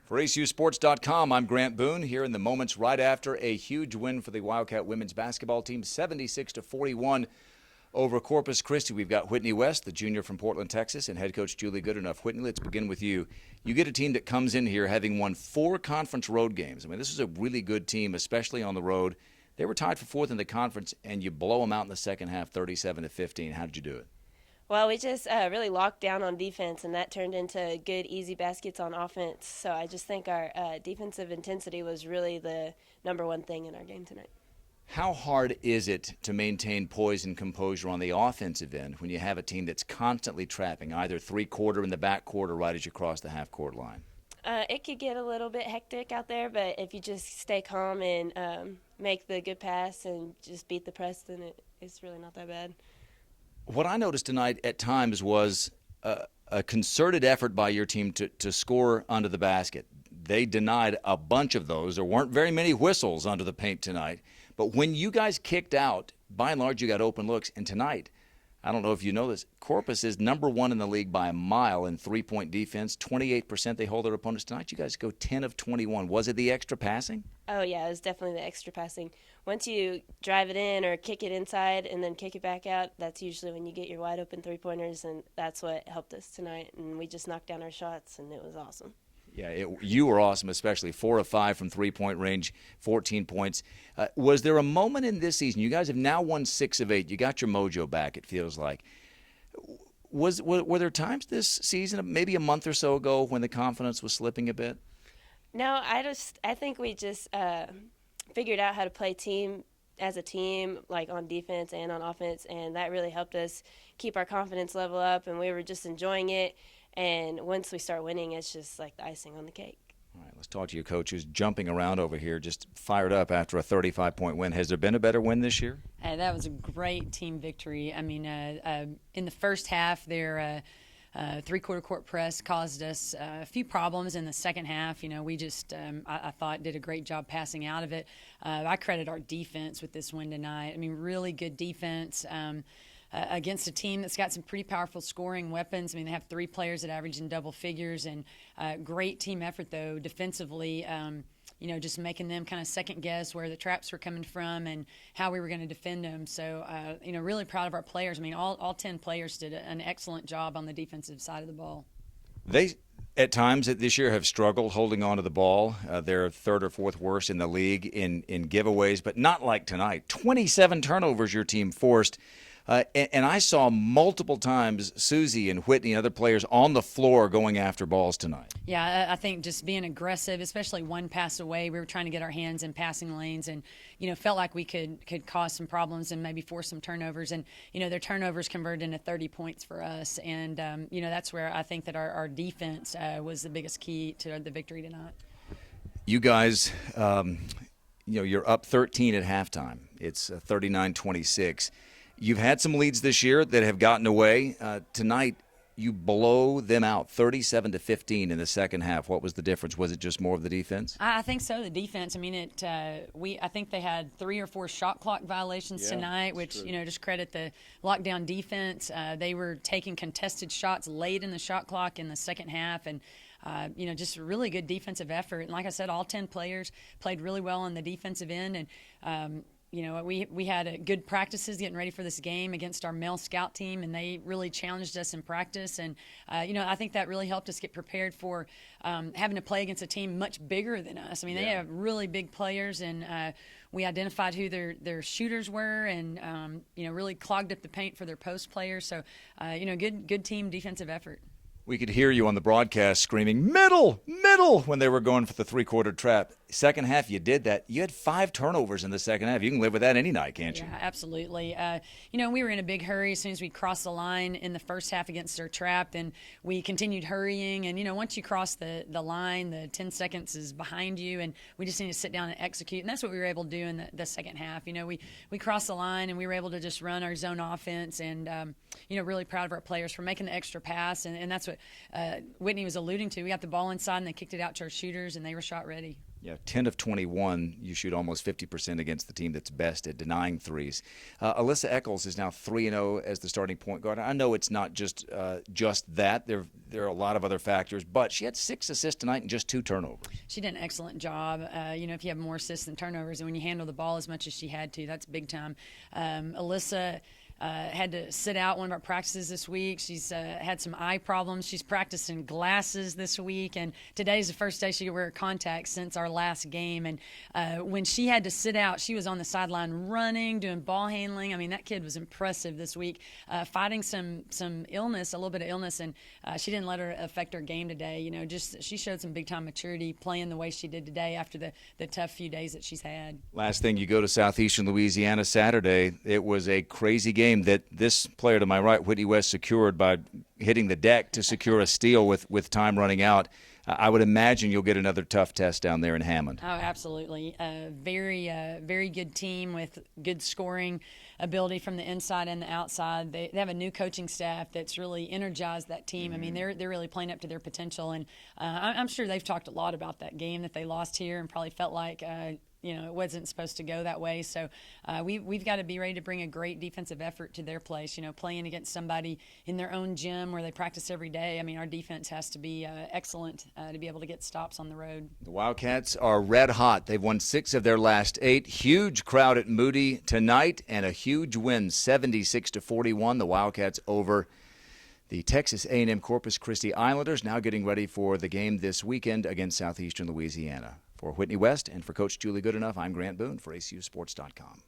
For ACUsports.com, I'm Grant Boone here in the moments right after a huge win for the Wildcat women's basketball team, 76-41 over Corpus Christi. We've got Whitney West, the junior from Portland, Texas, and head coach Julie Goodenough. Whitney, let's begin with you. You get a team that comes in here having won 4 conference road games. I mean, this is a really good team, especially on the road. They were tied for 4th in the conference, and you blow them out in the second half, 37-15. How did you do it? Well, we just really locked down on defense, and that turned into good, easy baskets on offense. So I just think our defensive intensity was really the number one thing in our game tonight. How hard is it to maintain poise and composure on the offensive end when you have a team that's constantly trapping, either three-quarter in the backcourt or right as you cross the half-court line? It could get a little bit hectic out there, but if you just stay calm and make the good pass and just beat the press, then it's really not that bad. What I noticed tonight at times was a concerted effort by your team to score under the basket. They denied a bunch of those. There weren't very many whistles under the paint tonight. But when you guys kicked out, by and large, you got open looks. And tonight, I don't know if you know this, Corpus is number 1 in the league by a mile in three-point defense. 28% they hold their opponents. Tonight, you guys go 10 of 21. Was it the extra passing? Oh, yeah, it was definitely the extra passing. Once you drive it in or kick it inside and then kick it back out, that's usually when you get your wide-open three-pointers, and that's what helped us tonight. And we just knocked down our shots, and it was awesome. Yeah, you were awesome, especially 4 of 5 from three-point range, 14 points. Was there a moment in this season, you guys have now won 6 of 8, you got your mojo back, it feels like. Were there times this season, maybe a month or so ago, when the confidence was slipping a bit? No, I think we just figured out how to play as a team, like on defense and on offense, and that really helped us keep our confidence level up, and we were just enjoying it. And once we start winning, it's just like the icing on the cake. All right, let's talk to your coach who's jumping around over here, just fired up after a 35-point win. Has there been a better win this year? That was a great team victory. I mean, in the first half, their three-quarter court press caused us a few problems. In the second half, we just, I thought, did a great job passing out of it. I credit our defense with this win tonight. I mean, really good defense. Against a team that's got some pretty powerful scoring weapons. I mean, they have 3 players that average in double figures, and great team effort, though, defensively, just making them kind of second guess where the traps were coming from and how we were going to defend them. So, really proud of our players. I mean, all 10 players did an excellent job on the defensive side of the ball. They, at times this year, have struggled holding on to the ball. They're 3rd or 4th worst in the league in giveaways, but not like tonight. 27 turnovers your team forced. And I saw multiple times Susie and Whitney and other players on the floor going after balls tonight. Yeah, I think just being aggressive, especially one pass away, we were trying to get our hands in passing lanes and, felt like we could cause some problems and maybe force some turnovers. And, their turnovers converted into 30 points for us. And, that's where I think that our defense was the biggest key to the victory tonight. You guys, you're up 13 at halftime. It's 39-26. You've had some leads this year that have gotten away. Tonight, you blow them out 37-15 in the second half. What was the difference? Was it just more of the defense? I think so. The defense. I mean, I think they had 3 or 4 shot clock violations tonight, which just credit the lockdown defense. They were taking contested shots late in the shot clock in the second half, and just really good defensive effort. And like I said, all 10 players played really well on the defensive end, and we had good practices getting ready for this game against our male scout team, and they really challenged us in practice. And, I think that really helped us get prepared for having to play against a team much bigger than us. I mean, they have really big players, and we identified who their shooters were and, really clogged up the paint for their post players. So, good team defensive effort. We could hear you on the broadcast screaming, middle, when they were going for the three-quarter trap. Second half, you did that. You had 5 turnovers in the second half. You can live with that any night, can't you? Yeah, absolutely. We were in a big hurry as soon as we crossed the line in the first half against their trap, and we continued hurrying. And, once you cross the line, the 10 seconds is behind you, and we just need to sit down and execute. And that's what we were able to do in the second half. We crossed the line, and we were able to just run our zone offense, and, really proud of our players for making the extra pass. And that's what Whitney was alluding to. We got the ball inside, and they kicked it out to our shooters, and they were shot ready. Yeah, 10 of 21. You shoot almost 50% against the team that's best at denying threes. Alyssa Eccles is now 3-0 as the starting point guard. I know it's not just that. There are a lot of other factors, but she had 6 assists tonight and just 2 turnovers. She did an excellent job. If you have more assists than turnovers, and when you handle the ball as much as she had to, that's big time. Alyssa had to sit out one of our practices this week. She's had some eye problems. She's practiced in glasses this week, and today's the first day she could wear contacts since our last game. And when she had to sit out, she was on the sideline running, doing ball handling. I mean, that kid was impressive this week, fighting some illness, a little bit of illness, and she didn't let her affect her game today. She showed some big-time maturity playing the way she did today after the tough few days that she's had. Last thing, you go to Southeastern Louisiana Saturday. It was a crazy game that this player to my right, Whitney West, secured by hitting the deck to secure a steal with time running out. I would imagine you'll get another tough test down there in Hammond. Oh, absolutely. Very good team with good scoring ability from the inside and the outside. They have a new coaching staff that's really energized that team. I mean, they're really playing up to their potential, and I'm sure they've talked a lot about that game that they lost here and probably felt like it wasn't supposed to go that way. So we've got to be ready to bring a great defensive effort to their place. Playing against somebody in their own gym where they practice every day. I mean, our defense has to be excellent to be able to get stops on the road. The Wildcats are red hot. They've won 6 of their last 8. Huge crowd at Moody tonight, and a huge win, 76-41. The Wildcats over the Texas A&M-Corpus Christi Islanders, now getting ready for the game this weekend against Southeastern Louisiana. For Whitney West and for Coach Julie Goodenough, I'm Grant Boone for ACUSports.com.